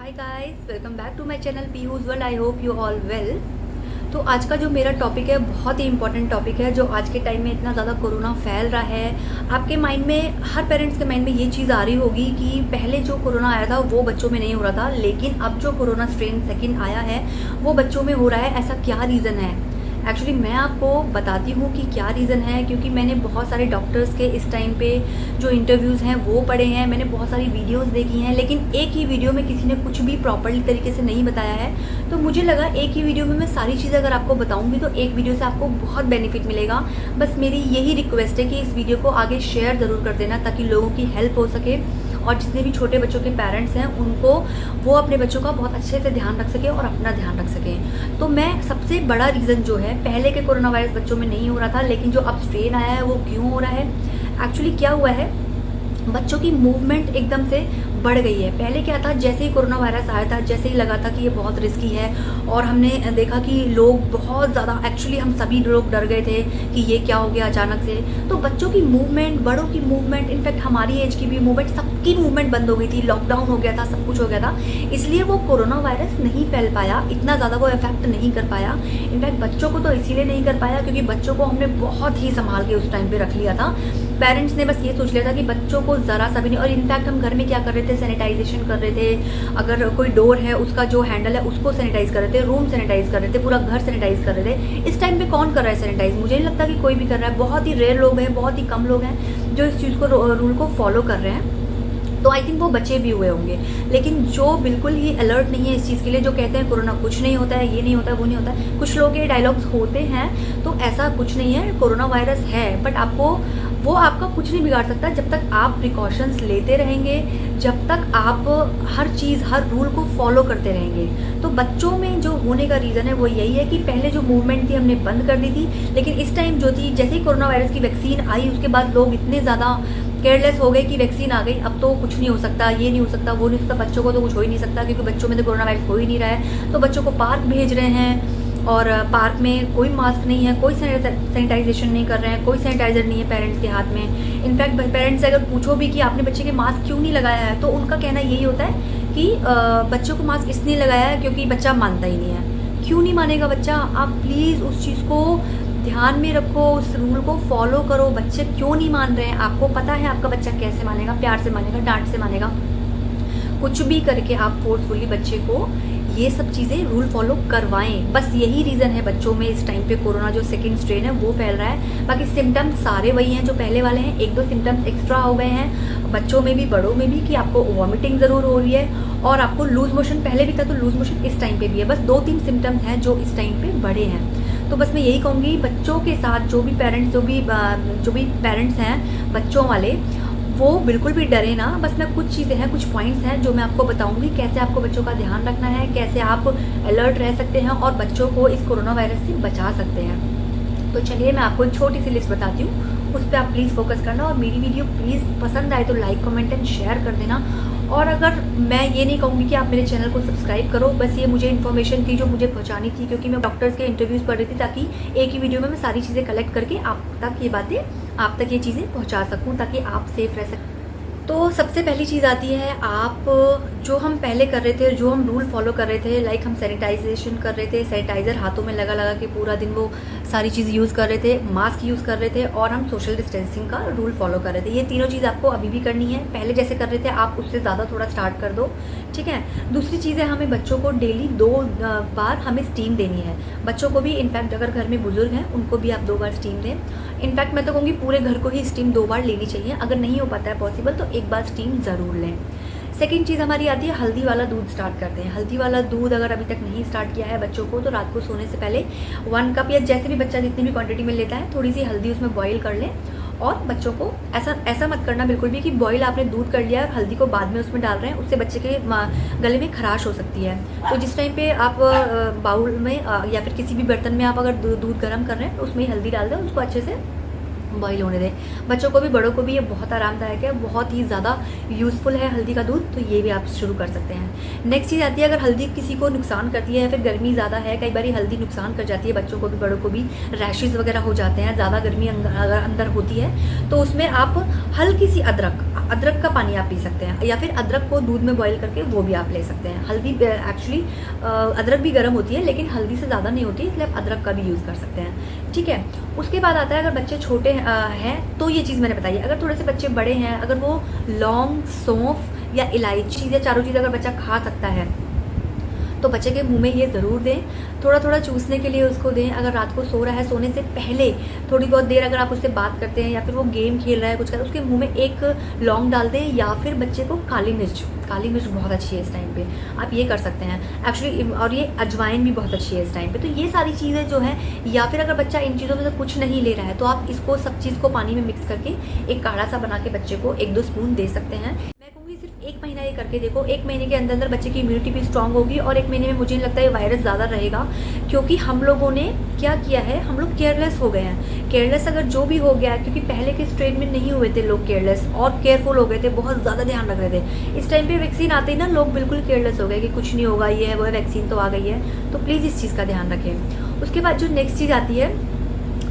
Hi guys, welcome back to my channel Piyush world. I hope you all well. तो आज का जो मेरा टॉपिक है बहुत ही इंपॉर्टेंट टॉपिक है। जो आज के टाइम में इतना ज़्यादा कोरोना फैल रहा है, आपके माइंड में, हर पेरेंट्स के माइंड में ये चीज़ आ रही होगी कि पहले जो कोरोना आया था वो बच्चों में नहीं हो रहा था, लेकिन अब जो कोरोना स्ट्रेन सेकंड आया है वो बच्चों में हो रहा है। ऐसा क्या रीज़न है? एक्चुअली मैं आपको बताती हूँ कि क्या रीज़न है, क्योंकि मैंने बहुत सारे डॉक्टर्स के इस टाइम पे जो इंटरव्यूज़ हैं वो पढ़े हैं, मैंने बहुत सारी वीडियोस देखी हैं, लेकिन एक ही वीडियो में किसी ने कुछ भी प्रॉपर्ली तरीके से नहीं बताया है। तो मुझे लगा एक ही वीडियो में मैं सारी चीज़ें अगर आपको बताऊँगी तो एक वीडियो से आपको बहुत बेनिफिट मिलेगा। बस मेरी यही रिक्वेस्ट है कि इस वीडियो को आगे शेयर ज़रूर कर देना ताकि लोगों की हेल्प हो सके, और जितने भी छोटे बच्चों के पेरेंट्स हैं उनको वो अपने बच्चों का बहुत अच्छे से ध्यान रख सके और अपना ध्यान रख सकें। तो मैं सबसे बड़ा रीज़न जो है, पहले के कोरोना वायरस बच्चों में नहीं हो रहा था, लेकिन जो अब स्ट्रेन आया है वो क्यों हो रहा है। एक्चुअली क्या हुआ है, बच्चों की मूवमेंट एकदम से बढ़ गई है। पहले क्या था, जैसे ही कोरोना वायरस आया था, जैसे ही लगा था कि ये बहुत रिस्की है, और हमने देखा कि लोग बहुत ज़्यादा, एक्चुअली हम सभी लोग डर गए थे कि ये क्या हो गया अचानक से। तो बच्चों की मूवमेंट, बड़ों की मूवमेंट, इनफैक्ट हमारी एज की भी मूवमेंट, सबकी मूवमेंट बंद हो गई थी। लॉकडाउन हो गया था, सब कुछ हो गया था, इसलिए वो कोरोना वायरस नहीं फैल पाया, इतना ज़्यादा वो इफेक्ट नहीं कर पाया। इनफैक्ट बच्चों को तो इसीलिए नहीं कर पाया क्योंकि बच्चों को हमने बहुत ही संभाल के उस टाइम पे रख लिया था। पेरेंट्स ने बस ये सोच लिया था कि बच्चों को ज़रा सा भी नहीं, और इनफैक्ट हम घर में क्या कर रहे थे, सैनिटाइजेशन कर रहे थे। अगर कोई डोर है उसका जो हैंडल है उसको सैनिटाइज कर रहे थे, रूम सैनिटाइज कर रहे थे, पूरा घर सैनिटाइज कर रहे थे। इस टाइम पे कौन कर रहा है सैनिटाइज? मुझे नहीं लगता कि कोई भी कर रहा है। बहुत ही रेयर लोग हैं, बहुत ही कम लोग हैं जो इस चीज़ को, रूल को फॉलो कर रहे हैं। तो आई थिंक वो बचे भी हुए होंगे, लेकिन जो बिल्कुल ही अलर्ट नहीं है इस चीज़ के लिए, जो कहते हैं कोरोना कुछ नहीं होता है, ये नहीं होता है, वो नहीं होता है, कुछ लोग ये डायलॉग्स होते हैं, तो ऐसा कुछ नहीं है। कोरोना वायरस है, बट वो आपका कुछ नहीं बिगाड़ सकता जब तक आप प्रिकॉशंस लेते रहेंगे, जब तक आप हर चीज़, हर रूल को फॉलो करते रहेंगे। तो बच्चों में जो होने का रीज़न है वो यही है कि पहले जो मूवमेंट थी हमने बंद कर दी थी, लेकिन इस टाइम जो थी, जैसे ही कोरोना वायरस की वैक्सीन आई उसके बाद लोग इतने ज़्यादा केयरलेस हो गए कि वैक्सीन आ गई, अब तो कुछ नहीं हो सकता, ये नहीं हो सकता, वो नहीं हो सकता, बच्चों को तो कुछ हो ही नहीं सकता क्योंकि बच्चों में तो कोरोना वायरस हो ही नहीं रहा है। तो बच्चों को पार्क भेज रहे हैं, और पार्क में कोई मास्क नहीं है, कोई सैनिटाइजेशन नहीं कर रहे हैं, कोई सैनिटाइजर नहीं है पेरेंट्स के हाथ में। इनफैक्ट पेरेंट्स से अगर पूछो भी कि आपने बच्चे के मास्क क्यों नहीं लगाया है, तो उनका कहना यही होता है कि बच्चों को मास्क इसलिए लगाया है क्योंकि बच्चा मानता ही नहीं है। क्यों नहीं मानेगा बच्चा? आप प्लीज़ उस चीज़ को ध्यान में रखो, उस रूल को फॉलो करो। बच्चे क्यों नहीं मान रहे हैं, आपको पता है आपका बच्चा कैसे मानेगा, प्यार से मानेगा, डांट से मानेगा, कुछ भी करके आप फोर्सफुली बच्चे को ये सब चीज़ें रूल फॉलो करवाएं। बस यही रीज़न है बच्चों में इस टाइम पे कोरोना जो सेकंड स्ट्रेन है वो फैल रहा है। बाकी सिम्टम्स सारे वही हैं जो पहले वाले हैं, एक दो सिम्टम्स एक्स्ट्रा हो गए हैं बच्चों में भी बड़ों में भी, कि आपको वॉमिटिंग ज़रूर हो रही है और आपको लूज मोशन, पहले भी था तो लूज मोशन इस टाइम पे भी है। बस दो तीन सिम्टम्स हैं जो इस टाइम पे बड़े हैं। तो बस मैं यही कहूँगी, बच्चों के साथ जो भी पेरेंट्स हैं बच्चों वाले, वो बिल्कुल भी डरे ना। बस मैं कुछ चीज़ें हैं, कुछ पॉइंट्स हैं जो मैं आपको बताऊंगी, कैसे आपको बच्चों का ध्यान रखना है, कैसे आप अलर्ट रह सकते हैं और बच्चों को इस कोरोना वायरस से बचा सकते हैं। तो चलिए मैं आपको एक छोटी सी लिस्ट बताती हूँ, उस पर आप प्लीज़ फोकस करना, और मेरी वीडियो प्लीज़ पसंद आए तो लाइक, कमेंट एंड शेयर कर देना। और अगर मैं ये नहीं कहूँगी कि आप मेरे चैनल को सब्सक्राइब करो, बस ये मुझे इन्फॉर्मेशन थी जो मुझे पहुँचानी थी, क्योंकि मैं डॉक्टर्स के इंटरव्यूज़ पढ़ रही थी ताकि एक ही वीडियो में मैं सारी चीज़ें कलेक्ट करके आप तक ये चीज़ें पहुँचा सकूँ ताकि आप सेफ रह सकें। तो सबसे पहली चीज़ आती है, आप जो हम पहले कर रहे थे, जो हम रूल फॉलो कर रहे थे, लाइक हम सैनिटाइजेशन कर रहे थे, सैनिटाइज़र हाथों में लगा लगा के पूरा दिन वो सारी चीज़ यूज़ कर रहे थे, मास्क यूज़ कर रहे थे, और हम सोशल डिस्टेंसिंग का रूल फॉलो कर रहे थे। ये तीनों चीज़ आपको अभी भी करनी है। पहले जैसे कर रहे थे आप उससे ज़्यादा थोड़ा स्टार्ट कर दो, ठीक है। दूसरी चीज़ है, हमें बच्चों को डेली 2 बार हमें स्टीम देनी है। बच्चों को भी, इनफैक्ट अगर घर में बुजुर्ग हैं उनको भी आप 2 बार स्टीम दें। इनफैक्ट मैं तो कहूँगी पूरे घर को ही स्टीम 2 बार लेनी चाहिए। अगर नहीं हो पाता है पॉसिबल तो 1 बार स्टीम ज़रूर लें। सेकेंड चीज़ हमारी आती है, हल्दी वाला दूध स्टार्ट करते हैं। हल्दी वाला दूध अगर अभी तक नहीं स्टार्ट किया है बच्चों को, तो रात को सोने से पहले 1 कप या जैसे भी बच्चा जितनी भी क्वांटिटी में लेता है, थोड़ी सी हल्दी उसमें बॉईल कर लें। और बच्चों को ऐसा मत करना बिल्कुल भी कि बॉईल आपने दूध कर लिया और हल्दी को बाद में उसमें डाल रहे हैं, उससे बच्चे के गले में खराश हो सकती है। तो जिस टाइम पे आप बाउल में या फिर किसी भी बर्तन में आप अगर दूध गर्म कर रहे हैं तो उसमें हल्दी डाल दें, उसको अच्छे से बॉईल होने दें। बच्चों को भी बड़ों को भी ये बहुत आरामदायक है, बहुत ही ज़्यादा यूज़फुल है हल्दी का दूध, तो ये भी आप शुरू कर सकते हैं। नेक्स्ट चीज़ आती है, अगर हल्दी किसी को नुकसान करती है या फिर गर्मी ज़्यादा है, कई बार हल्दी नुकसान कर जाती है, बच्चों को भी बड़ों को भी रैशेज़ वगैरह हो जाते हैं, ज़्यादा गर्मी अगर अंदर होती है, तो उसमें आप हल्की सी अदरक अदरक का पानी आप पी सकते हैं, या फिर अदरक को दूध में बॉईल करके वो भी आप ले सकते हैं। हल्दी एक्चुअली अदरक भी गर्म होती है लेकिन हल्दी से ज़्यादा नहीं होती, इसलिए आप अदरक का भी यूज़ कर सकते हैं। ठीक है, उसके बाद आता है अगर बच्चे छोटे हैं तो ये चीज़ मैंने बताई। अगर थोड़े से बच्चे बड़े हैं, अगर वो लौंग, सौंफ या इलायची या चारों चीज़ अगर बच्चा खा सकता है तो बच्चे के मुंह में ये ज़रूर दें, थोड़ा थोड़ा चूसने के लिए उसको दें। अगर रात को सो रहा है, सोने से पहले थोड़ी बहुत देर अगर आप उससे बात करते हैं या फिर वो गेम खेल रहा है कुछ कर, उसके मुंह में एक लौंग डाल दें, या फिर बच्चे को काली मिर्च बहुत अच्छी है इस टाइम पे, आप ये कर सकते हैं एक्चुअली। और ये अजवाइन भी बहुत अच्छी है इस टाइम पे। तो ये सारी चीज़ें जो है, या फिर अगर बच्चा इन चीज़ों में से कुछ नहीं ले रहा है तो आप इसको सब चीज़ को पानी में मिक्स करके एक काढ़ा सा बना के बच्चे को 1-2 स्पून दे सकते हैं। सिर्फ 1 महीना ये करके देखो, 1 महीने के अंदर बच्चे की इम्यूनिटी भी स्ट्रांग होगी, और 1 महीने में मुझे लगता है वायरस ज़्यादा रहेगा। क्योंकि हम लोगों ने क्या किया है, हम लोग केयरलेस हो गए हैं। केयरलेस अगर जो भी हो गया है, क्योंकि पहले के स्ट्रेन में नहीं हुए थे लोग केयरलेस, और केयरफुल हो गए थे, बहुत ज़्यादा ध्यान रख रहे थे। इस टाइम पे वैक्सीन आते ही ना लोग बिल्कुल केयरलेस हो गए कि कुछ नहीं होगा, ये है वो है, वैक्सीन तो आ गई है। तो प्लीज़ इस चीज़ का ध्यान रखें। उसके बाद जो नेक्स्ट चीज़ आती है,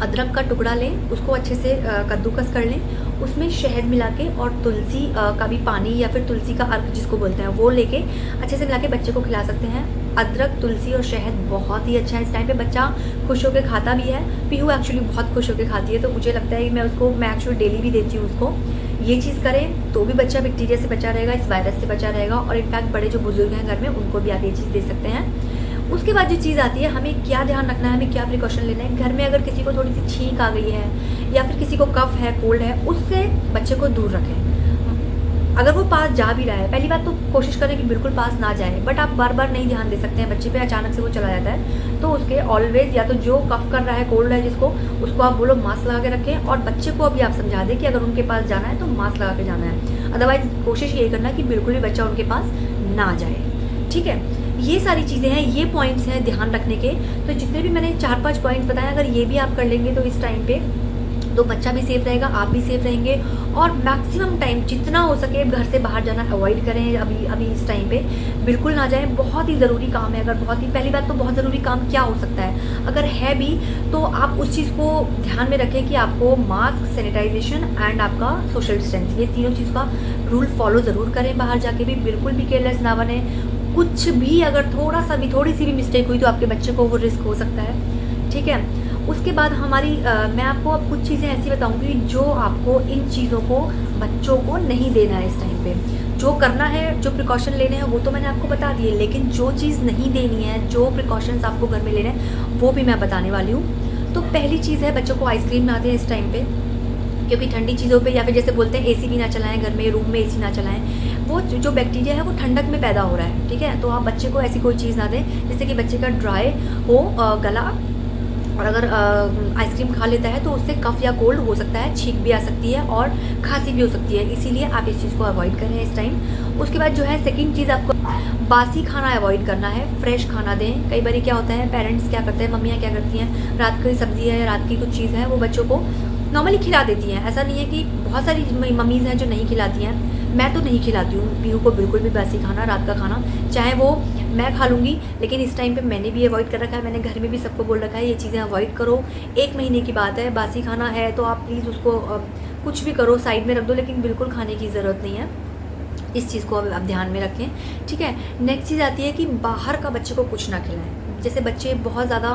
अदरक का टुकड़ा लें, उसको अच्छे से कद्दूकस कर लें, उसमें शहद मिला के और तुलसी का भी पानी या फिर तुलसी का अर्क जिसको बोलते हैं वो लेके अच्छे से मिला के बच्चे को खिला सकते हैं। अदरक, तुलसी और शहद बहुत ही अच्छा है इस टाइम पे, बच्चा खुश होकर खाता भी है। पीहू एक्चुअली बहुत खुश होकर खाती है, तो मुझे लगता है कि मैं एक्चुअली डेली भी देती हूँ उसको। ये चीज़ करें तो भी बच्चा बैक्टीरिया से बचा रहेगा, इस वायरस से बचा रहेगा, और इनफैक्ट बड़े जो बुजुर्ग हैं घर में उनको भी आप ये चीज़ दे सकते हैं। उसके बाद जो चीज़ आती है, हमें क्या ध्यान रखना है, हमें क्या प्रिकॉशन लेना है। घर में अगर किसी को थोड़ी सी छींक आ गई है या फिर किसी को कफ है, कोल्ड है, उससे बच्चे को दूर रखें। अगर वो पास जा भी रहा है, पहली बात तो कोशिश करें कि बिल्कुल पास ना जाए, बट आप बार बार नहीं ध्यान दे सकते हैं बच्चे पे, अचानक से वो चला जाता है। तो उसके ऑलवेज, या तो जो कफ कर रहा है, कोल्ड है जिसको, उसको आप बोलो मास्क लगा के रखें, और बच्चे को अभी आप समझा दें कि अगर उनके पास जाना है तो मास्क लगा के जाना है। अदरवाइज कोशिश ये करना कि बिल्कुल भी बच्चा उनके पास ना जाए। ठीक है, ये सारी चीज़ें हैं, ये पॉइंट्स हैं ध्यान रखने के। तो जितने भी मैंने 4-5 पॉइंट्स बताए, अगर ये भी आप कर लेंगे तो इस टाइम पे तो बच्चा भी सेफ रहेगा, आप भी सेफ रहेंगे। और मैक्सिमम टाइम जितना हो सके घर से बाहर जाना अवॉइड करें। अभी इस टाइम पे बिल्कुल ना जाएं। बहुत ही ज़रूरी काम है, अगर बहुत ही, पहली बात तो बहुत ज़रूरी काम क्या हो सकता है, अगर है भी तो आप उस चीज़ को ध्यान में रखें कि आपको मास्क, सैनिटाइजेशन एंड आपका सोशल डिस्टेंस, ये तीनों चीज़ का रूल फॉलो ज़रूर करें। बाहर जाके भी बिल्कुल भी केयरलेस ना बने। कुछ भी अगर थोड़ी सी भी मिस्टेक हुई तो आपके बच्चे को वो रिस्क हो सकता है। ठीक है, उसके बाद मैं आपको अब कुछ चीज़ें ऐसी बताऊंगी जो आपको, इन चीज़ों को बच्चों को नहीं देना है इस टाइम पे। जो करना है, जो प्रिकॉशन लेने हैं वो तो मैंने आपको बता दिए, लेकिन जो चीज़ नहीं देनी है, जो प्रिकॉशंस आपको घर में लेने हैं वो भी मैं बताने वाली हूँ। तो पहली चीज़ है, बच्चों को आइसक्रीम ना दें इस टाइम पे, क्योंकि ठंडी चीज़ों पे, या फिर जैसे बोलते हैं एसी भी ना चलाएं घर में, रूम में एसी ना चलाएं, वो जो बैक्टीरिया है वो ठंडक में पैदा हो रहा है। ठीक है, तो आप बच्चे को ऐसी कोई चीज़ ना दें जिससे कि बच्चे का ड्राई हो गला, और अगर आइसक्रीम खा लेता है तो उससे कफ या कोल्ड हो सकता है, छींक भी आ सकती है और खांसी भी हो सकती है, इसीलिए आप इस चीज़ को अवॉइड करें इस टाइम। उसके बाद जो है सेकंड चीज़, आपको बासी खाना अवॉइड करना है, फ्रेश खाना दें। कई बार क्या होता है, पेरेंट्स क्या करते हैं, मम्मियाँ क्या करती हैं, रात की सब्जी है, रात की कुछ चीज़ है, वो बच्चों को नॉर्मली खिला देती हैं। ऐसा नहीं है कि बहुत सारी मम्मीज़ हैं जो नहीं खिलाती हैं, मैं तो नहीं खिलाती हूँ पीहू को बिल्कुल भी बासी खाना, रात का खाना, चाहे वो मैं खा लूँगी, लेकिन इस टाइम पे मैंने भी अवॉइड कर रखा है। मैंने घर में भी सबको बोल रखा है ये चीज़ें अवॉइड करो। 1 महीने की बात है, बासी खाना है तो आप प्लीज़ उसको कुछ भी करो, साइड में रख दो, लेकिन बिल्कुल खाने की ज़रूरत नहीं है। इस चीज़ को आप ध्यान में रखें। ठीक है, नेक्स्ट चीज़ आती है कि बाहर का बच्चे को कुछ ना खिलाएं। जैसे बच्चे बहुत ज़्यादा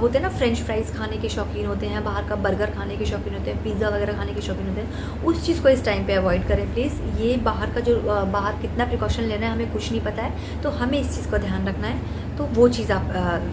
होते हैं ना, फ्रेंच फ्राइज़ खाने के शौकीन होते हैं, बाहर का बर्गर खाने के शौकीन होते हैं, पिज़्ज़ा वगैरह खाने के शौकीन होते हैं, उस चीज़ को इस टाइम पे अवॉइड करें प्लीज़। ये बाहर का जो बाहर कितना प्रिकॉशन लेना है हमें कुछ नहीं पता है, तो हमें इस चीज़ का ध्यान रखना है, तो वो चीज़ आप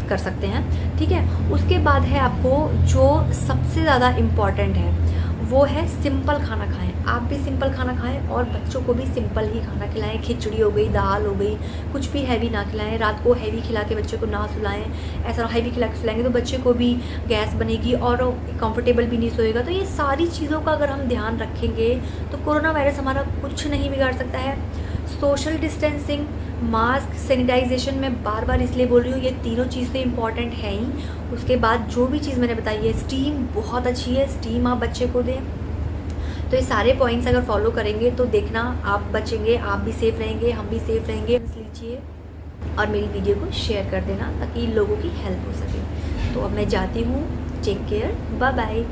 कर सकते हैं। ठीक है, उसके बाद है आपको जो सबसे ज़्यादा इम्पॉर्टेंट है वो है सिंपल खाना खाएं। आप भी सिंपल खाना खाएं और बच्चों को भी सिंपल ही खाना खिलाएं। खिचड़ी हो गई, दाल हो गई, कुछ भी हैवी ना खिलाएं। रात को हैवी खिला के बच्चे को ना सुलाएं। ऐसा हैवी खिला के सुलाएंगे तो बच्चे को भी गैस बनेगी और कंफर्टेबल भी नहीं सोएगा। तो ये सारी चीज़ों का अगर हम ध्यान रखेंगे तो कोरोना वायरस हमारा कुछ नहीं बिगाड़ सकता है। सोशल डिस्टेंसिंग, मास्क, सैनिटाइजेशन, मैं बार बार इसलिए बोल रही हूँ, ये तीनों चीज़ें इंपॉर्टेंट हैं ही। उसके बाद जो भी चीज़ मैंने बताई है, स्टीम बहुत अच्छी है, स्टीम आप बच्चे को दें। तो ये सारे पॉइंट्स अगर फॉलो करेंगे तो देखना आप बचेंगे, आप भी सेफ रहेंगे, हम भी सेफ रहेंगे। लीजिए और मेरी वीडियो को शेयर कर देना ताकि लोगों की हेल्प हो सके। तो अब मैं जाती हूँ, टेक केयर, बाय बाय।